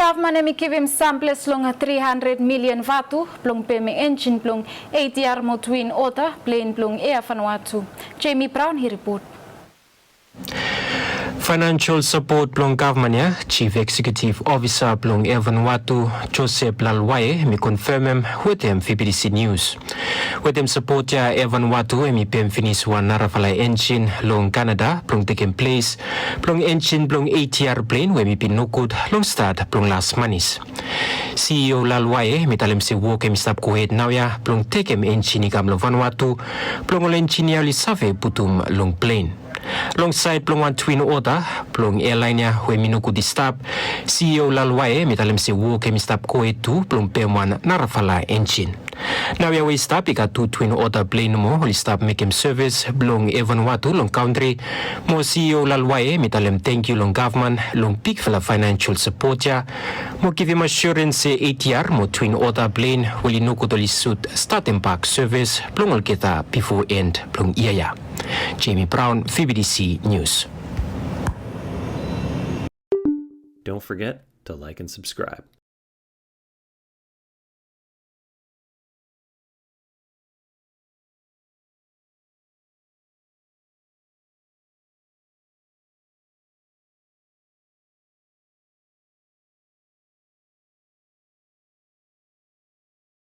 government emi kivim samples long 300 million vatu plong peme engine plong ATR mo Twin Otter plane plong Air Vanuatu. Jamie Brown he report. Financial support plong government ya Chief Executive Officer plong Air Vanuatu Joseph Laloyer mi confirm with them VBTC News. With them support ya Air Vanuatu mi pem finish one narafalay engine long Canada plong taking place plong engine plong ATR plane we mi pinukod long start plong last manis. CEO Laloyer mi talem si work mi stop kuhet now ya plong takem engine ikam long Vanuatu plong ol engine ya lisave putum long plane. Alongside plong one Twin Otter, plong airline ya we minuku di stop, CEO Laloyer mitalem si wo kemi stop ko etu plong P1 narafala engine. Now ya we stop ika tu Twin Otter plane mo holi stop make him service plong Air Vanuatu long country. Mo CEO Laloyer mitalem thank you long government long big fella financial support ya. Mo give him assurance ATR mo Twin Otter plane holi nuku toli suit start and park service plong ol kita before end plong iya ya. Jamie Brown, VBTC News. Don't forget to like and subscribe.